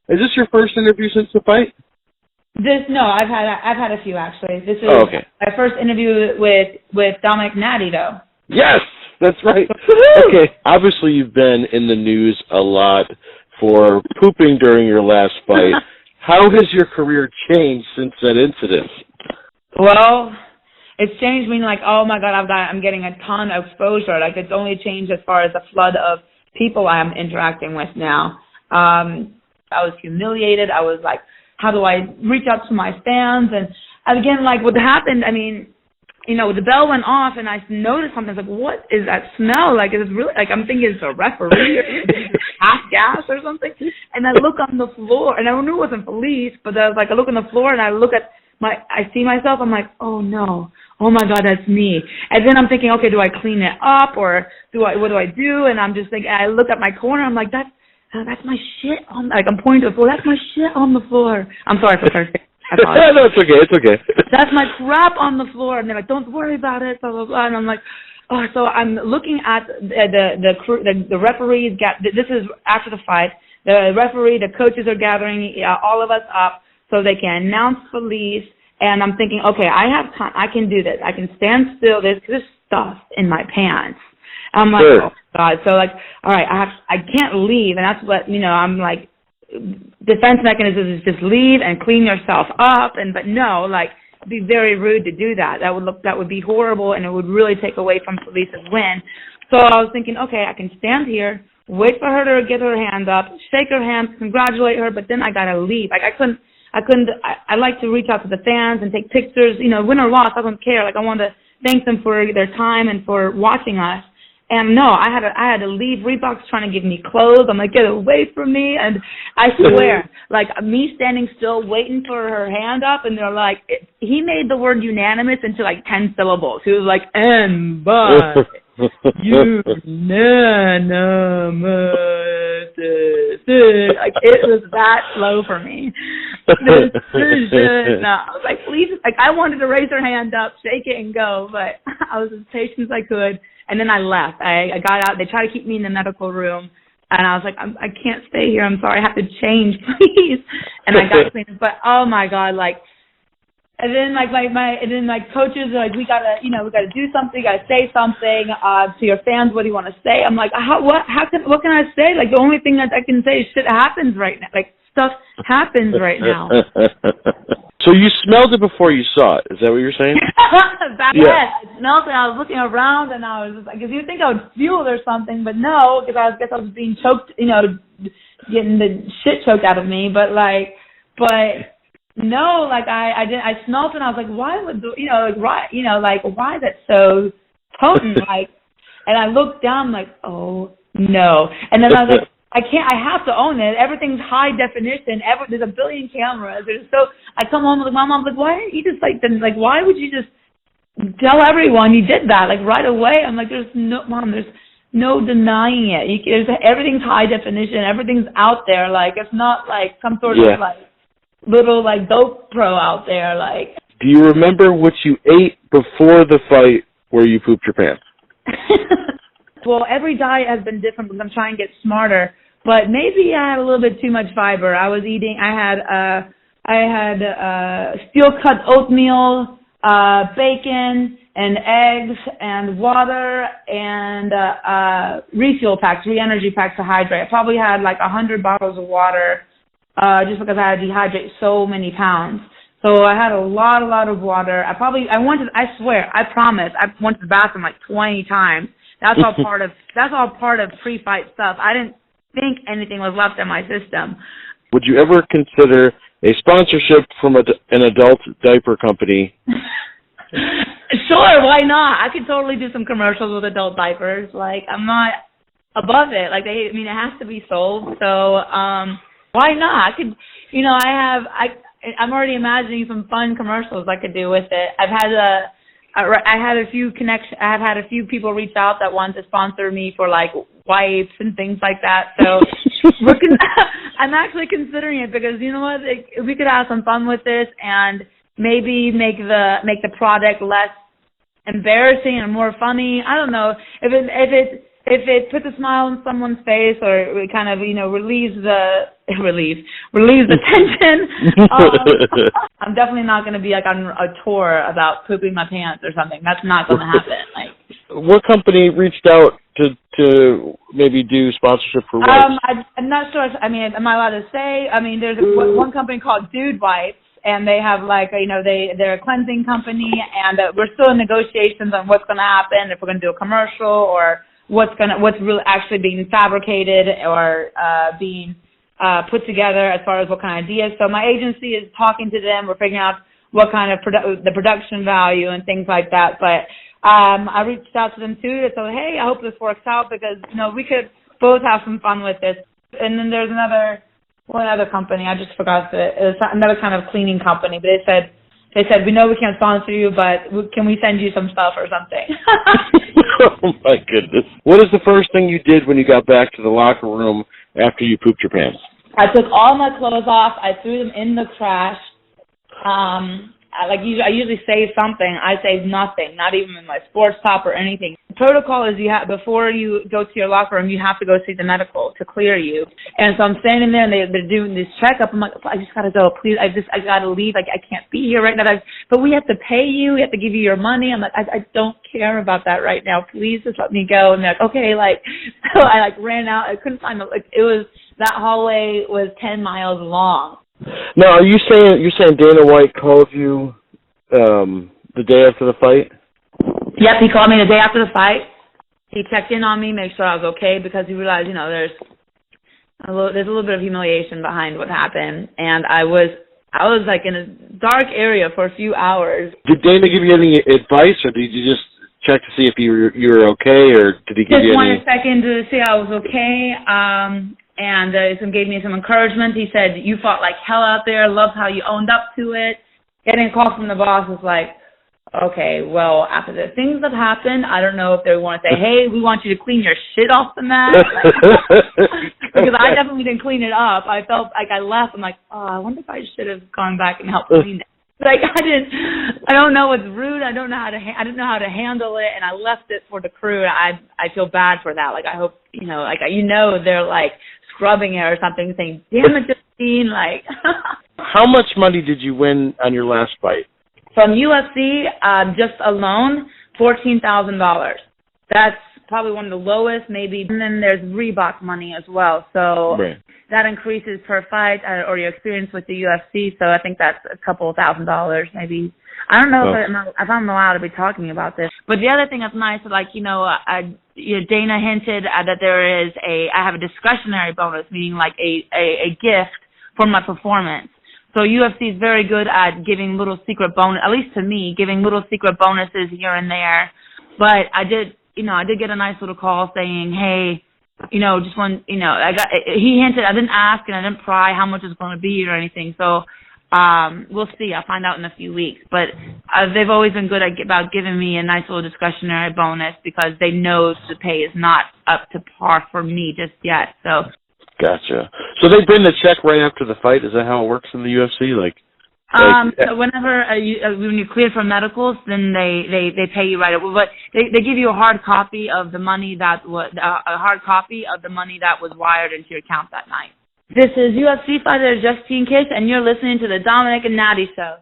Is this your first interview since the fight? No, I've had a few actually. This is okay. my first interview with DomenickNati though. Yes, that's right. Okay, obviously you've been in the news a lot for pooping during your last fight. How has your career changed since that incident? Well, it's changed meaning like, oh my God, I'm getting a ton of exposure. Like it's only changed as far as the flood of people I'm interacting with now. I was humiliated. I was like, how do I reach out to my fans? And again, like what happened, I mean, you know, the bell went off and I noticed something. I was like, what is that smell? Like, is it really, like, I'm thinking it's a referee or half gas or something. And I look on the floor and I knew it wasn't police, but I was like, I look on the floor and I look at I see myself. I'm like, oh no. Oh my God, that's me. And then I'm thinking, okay, do I clean it up or what do I do? And I'm just thinking, I look at my corner. I'm like, that's my shit on, like I'm pointing to the floor. That's my shit on the floor. I'm sorry for cursing. No, it's okay. It's okay. That's my crap on the floor. And they're like, don't worry about it, blah, blah, blah. And I'm like, oh, so I'm looking at the referees. This is after the fight. The referee, the coaches are gathering all of us up so they can announce police. And I'm thinking, okay, I have time. I can do this. I can stand still. There's stuff in my pants. I'm like, sure. Oh God. So like, all right, I can't leave. And that's what, you know, I'm like, defense mechanism is just leave and clean yourself up. But no, like, it'd be very rude to do that. That would be horrible, and it would really take away from police's win. So I was thinking, okay, I can stand here, wait for her to get her hand up, shake her hand, congratulate her, but then I gotta leave. Like I like to reach out to the fans and take pictures. You know, win or loss, I don't care. Like I want to thank them for their time and for watching us. And no, I had to leave. Reebok's trying to give me clothes. I'm like, get away from me. And I swear, like me standing still waiting for her hand up, and they're like, he made the word unanimous into like 10 syllables. He was like, and by unanimous decision. Like it was that slow for me. Decision. No, I was like, please. Like I wanted to raise her hand up, shake it, and go, but I was as patient as I could. And then I left. I got out. They tried to keep me in the medical room. And I was like, I can't stay here. I'm sorry. I have to change, please. And I got clean. But, oh, my God, like, and then, like, my coaches are like, we got to do something. Got to say something to your fans. What do you want to say? I'm like, what can I say? Like, the only thing that I can say is shit happens right now. Like, stuff happens right now. So you smelled it before you saw it. Is that what you're saying? Yes, I smelled it. I was looking around, and I was just like, because you think I would feel it or something, but no, because I guess I was being choked, you know, getting the shit choked out of me. But no, like I smelled it, and I was like, why would why is that so potent? Like, and I looked down, like, oh no, and then I was like, I have to own it. Everything's high definition. There's a billion cameras. I come home with my mom, like, why aren't you just why would you just tell everyone you did that, like, right away? I'm like, there's no denying it. Everything's high definition. Everything's out there. Like, it's not like some sort of, like, little, like, dope pro out there. Like, do you remember what you ate before the fight where you pooped your pants? Well, every diet has been different because I'm trying to get smarter. But maybe I had a little bit too much fiber. I had steel-cut oatmeal, bacon, and eggs, and water, and refuel packs, re-energy packs to hydrate. I probably had like 100 bottles of water just because I had to dehydrate so many pounds. So I had a lot of water. I promise, I went to the bathroom like 20 times. That's all part of pre-fight stuff. I didn't think anything was left in my system. Would you ever consider a sponsorship from an adult diaper company? Sure, why not? I could totally do some commercials with adult diapers. Like, I'm not above it. Like, it has to be sold. So, why not? I could, I'm already imagining some fun commercials I could do with it. I have had a few people reach out that want to sponsor me for like wipes and things like that. So I'm actually considering it because you know what, we could have some fun with this and maybe make the product less embarrassing and more funny. I don't know if if it puts a smile on someone's face or it kind of, relieves the tension, I'm definitely not going to be like on a tour about pooping my pants or something. That's not going to happen. Like, what company reached out to maybe do sponsorship for wipes? I'm not sure. Am I allowed to say? There's one company called Dude Wipes, and they have they're a cleansing company, and we're still in negotiations on what's going to happen, if we're going to do a commercial or what's really actually being fabricated or being put together as far as what kind of ideas. So my agency is talking to them. We're figuring out what kind of the production value and things like that. But I reached out to them too to say, hey, I hope this works out because we could both have some fun with this. And then there's another company. I just forgot it. It was another kind of cleaning company. But they said we know we can't sponsor you, but can we send you some stuff or something? Oh my goodness! What is the first thing you did when you got back to the locker room after you pooped your pants? I took all my clothes off. I threw them in the trash. I usually save something. I saved nothing, not even in my sports top or anything. The protocol is before you go to your locker room, you have to go see the medical to clear you. And so I'm standing there and they're doing this checkup. I'm like, I just gotta go, please. I gotta leave. I can't be here right now. But we have to pay you. We have to give you your money. I'm like, I don't care about that right now. Please just let me go. And they're like, okay, so I ran out. I couldn't find that hallway was 10 miles long. Now, are you saying Dana White called you the day after the fight? Yep, he called me the day after the fight. He checked in on me, make sure I was okay, because he realized, there's a little bit of humiliation behind what happened, and I was like in a dark area for a few hours. Did Dana give you any advice, or did you just check to see if you were okay, or did he give you any? Just wanted a second to see I was okay. And gave me some encouragement. He said, you fought like hell out there, loved how you owned up to it. Getting a call from the boss was like, okay, well, after the things that happened, I don't know if they want to say, hey, we want you to clean your shit off the mat. Because I definitely didn't clean it up. I felt like I left. I'm like, oh, I wonder if I should have gone back and helped clean it. Like I don't know what's rude. I don't know how to handle it, and I left it for the crew. And I feel bad for that. Like I hope they're like scrubbing it or something, saying, "Damn it, Justine!" Like. How much money did you win on your last fight? From UFC, just alone, $14,000. That's probably one of the lowest, maybe. And then there's Reebok money as well. So that increases per fight or your experience with the UFC. So I think that's a couple $1,000 maybe. I don't know if I'm allowed to be talking about this. But the other thing that's nice, Dana hinted that I have a discretionary bonus, meaning like a gift for my performance. So UFC is very good at giving little secret bonus, at least to me, giving little secret bonuses here and there. But I did get a nice little call saying, hey, he hinted, I didn't ask and I didn't pry how much it's going to be or anything. So we'll see. I'll find out in a few weeks. But they've always been good about giving me a nice little discretionary bonus because they know the pay is not up to par for me just yet. So. Gotcha. So they bring the check right after the fight? Is that how it works in the UFC? So whenever when you're cleared for medicals, then they pay you right away. But they give you a hard copy of the money that was wired into your account that night. This is UFC fighter Justine Kish, and you're listening to the Domenick and Natty Show.